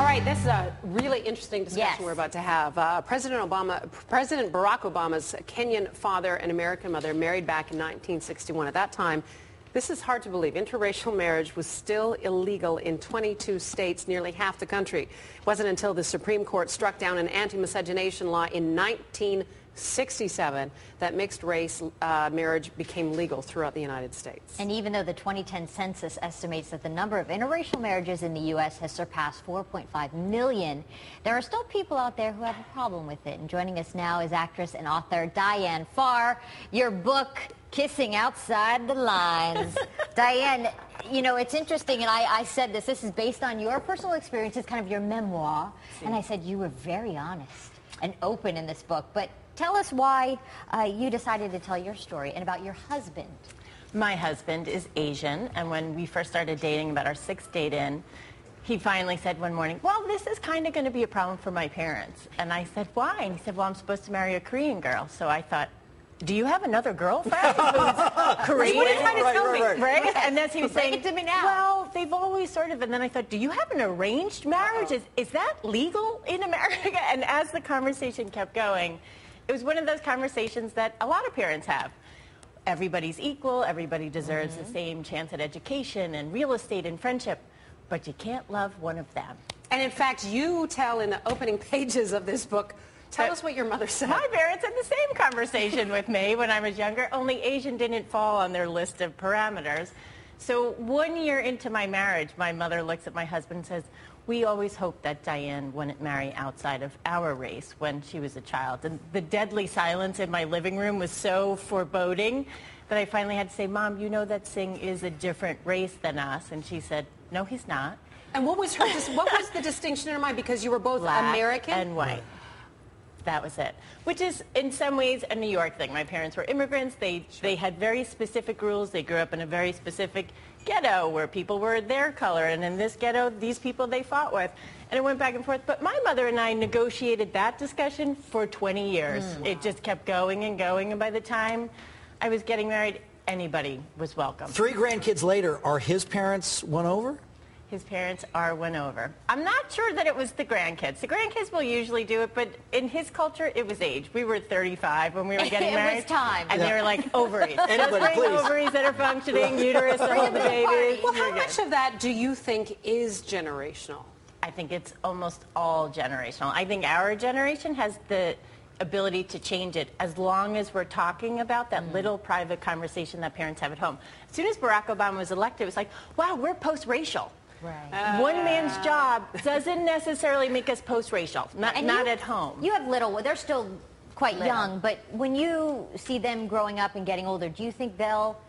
All right, this is a really interesting discussion we're about to have. President Barack Obama's Kenyan father and American mother married back in 1961. At that time, this is hard to believe, interracial marriage was still illegal in 22 states, nearly half the country. It wasn't until the Supreme Court struck down an anti-miscegenation law in 1967 that mixed-race marriage became legal throughout the United States. And even though the 2010 census estimates that the number of interracial marriages in the U.S. has surpassed 4.5 million, there are still people out there who have a problem with it. And joining us now is actress and author Diane Farr. Your book, Kissing Outside the Lines. Diane, you know, it's interesting, and I said this is based on your personal experiences, kind of your memoir, and I said you were very honest and open in this book. But tell us why you decided to tell your story and about your husband. My husband is Asian, and when we first started dating, about our 6th date in, he finally said one morning, well, this is kind of going to be a problem for my parents. And I said, why? And he said, well, I'm supposed to marry a Korean girl. So I thought, do you have another girlfriend who's Korean? What are you trying to tell me? Right? And that's he was saying, it to me now. Well, they've always sort of, and then I thought, do you have an arranged marriage? Is that legal in America? And as the conversation kept going, it was one of those conversations that a lot of parents have. Everybody's equal, everybody deserves the same chance at education and real estate and friendship, but you can't love one of them. And in fact, you tell in the opening pages of this book, tell us what your mother said. My parents had the same conversation with me when I was younger, only Asian didn't fall on their list of parameters. So 1 year into my marriage, my mother looks at my husband and says, we always hoped that Diane wouldn't marry outside of our race when she was a child. And the deadly silence in my living room was so foreboding that I finally had to say, Mom, you know that Singh is a different race than us. And she said, no, he's not. And what was the distinction in her mind? Because you were both Black American and white. That was it. Which is, in some ways, a New York thing. My parents were immigrants. They had very specific rules. They grew up in a very specific ghetto where people were their color. And in this ghetto, these people they fought with. And it went back and forth. But my mother and I negotiated that discussion for 20 years. Wow. It just kept going and going. And by the time I was getting married, anybody was welcome. 3 grandkids later, are his parents won over? His parents are won over. I'm not sure that it was the grandkids. The grandkids will usually do it, but in his culture, it was age. We were 35 when we were getting married. It was time. And they were like, ovaries. Just bring please. ovaries that are functioning, uterus to hold the baby. Well, how much of that do you think is generational? I think it's almost all generational. I think our generation has the ability to change it as long as we're talking about that little private conversation that parents have at home. As soon as Barack Obama was elected, it was like, wow, we're post-racial. Right. One man's job doesn't necessarily make us post-racial, not at home. You have they're still quite young, but when you see them growing up and getting older, do you think they'll,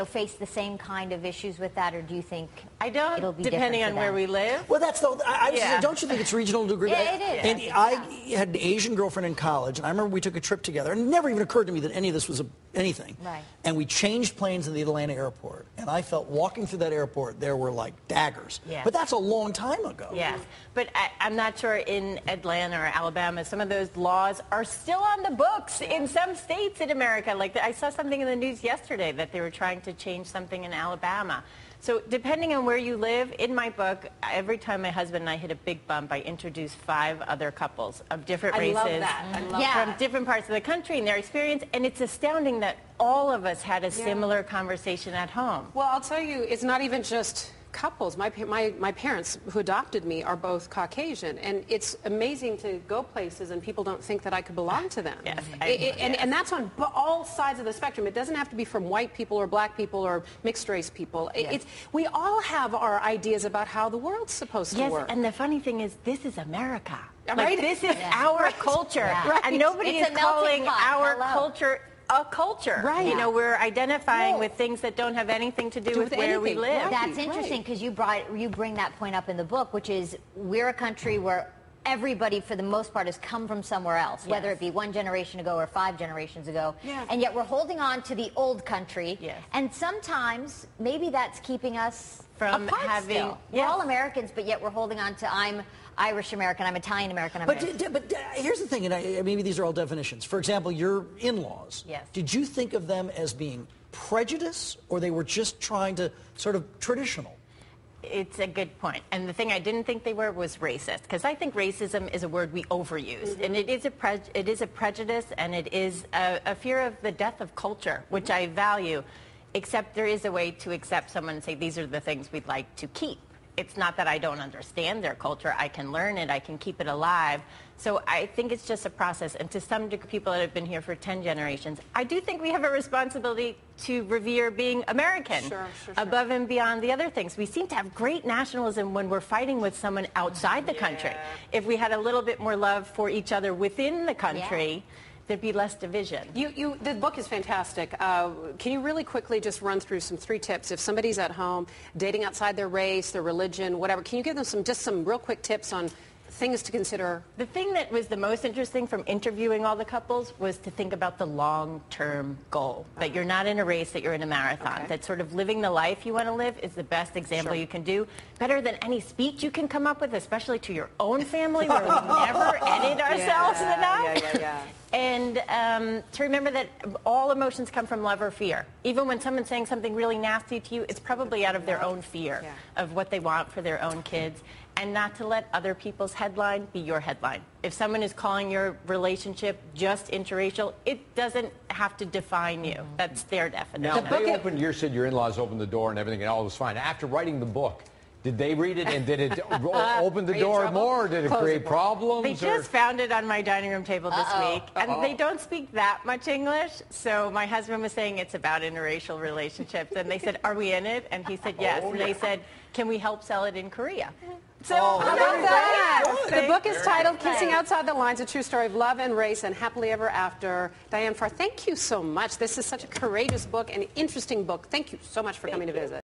face the same kind of issues with that, or do you think it'll be depending different on where we live? Well, that's don't you think it's regional degree? Yeah, it is. And I had an Asian girlfriend in college, and I remember we took a trip together, and it never even occurred to me that any of this was anything. Right. And we changed planes in the Atlanta airport, and I felt walking through that airport, there were like daggers. Yes. But that's a long time ago. Yes, but I'm not sure in Atlanta or Alabama, some of those laws are still on the books in some states in America. Like I saw something in the news yesterday that they were trying to change something in Alabama. So depending on where you live, in my book, every time my husband and I hit a big bump, I introduce 5 other couples of different races. I love that. From different parts of the country and their experience. And it's astounding that all of us had a similar conversation at home. Well, I'll tell you, it's not even just couples. My parents who adopted me are both Caucasian, and it's amazing to go places and people don't think that I could belong to them. Yes, and that's on all sides of the spectrum. It doesn't have to be from white people or black people or mixed race people. Yes. We all have our ideas about how the world's supposed to work. Yes, and the funny thing is, this is America. Right? Like, this is our culture, and nobody is calling our culture a culture. Right. We're identifying with things that don't have anything to do with where we live. Right. That's interesting because you bring that point up in the book, which is we're a country where everybody, for the most part, has come from somewhere else, whether it be 1 generation ago or 5 generations ago. Yeah. And yet we're holding on to the old country. Yes. And sometimes maybe that's keeping us from apart having. Still. We're all Americans, but yet we're holding on to I'm Irish American, I'm Italian American, I'm But here's the thing, and maybe these are all definitions. For example, your in-laws. Yes. Did you think of them as being prejudice, or they were just trying to sort of traditional? It's a good point. And the thing I didn't think they were was racist, because I think racism is a word we overuse. And it is a prejudice, and it is a fear of the death of culture, which I value, except there is a way to accept someone and say, these are the things we'd like to keep. It's not that I don't understand their culture. I can learn it. I can keep it alive. So I think it's just a process. And to some degree, people that have been here for 10 generations, I do think we have a responsibility to revere being American above and beyond the other things. We seem to have great nationalism when we're fighting with someone outside the country. If we had a little bit more love for each other within the country, there'd be less division. The book is fantastic. Can you really quickly just run through some 3 tips? If somebody's at home dating outside their race, their religion, whatever, can you give them some real quick tips on things to consider? The thing that was the most interesting from interviewing all the couples was to think about the long-term goal, that you're not in a race, that you're in a marathon, that sort of living the life you want to live is the best example you can do, better than any speech you can come up with, especially to your own family, where we never edit ourselves enough. And to remember that all emotions come from love or fear. Even when someone's saying something really nasty to you, it's probably out of their own fear of what they want for their own kids. And not to let other people's headline be your headline. If someone is calling your relationship just interracial, it doesn't have to define you. That's their definition. Now, they opened, you said your in-laws opened the door and everything and all was fine. After writing the book, did they read it and did it open the door more, or did it create problems? They just found it on my dining room table this week, and they don't speak that much English, so my husband was saying it's about interracial relationships, and they said, are we in it? And he said yes, and they said, can we help sell it in Korea? So how about that? The book is titled Kissing Outside the Lines, a true story of love and race and happily ever after. Diane Farr, thank you so much. This is such a courageous book and interesting book. Thank you so much for coming to visit.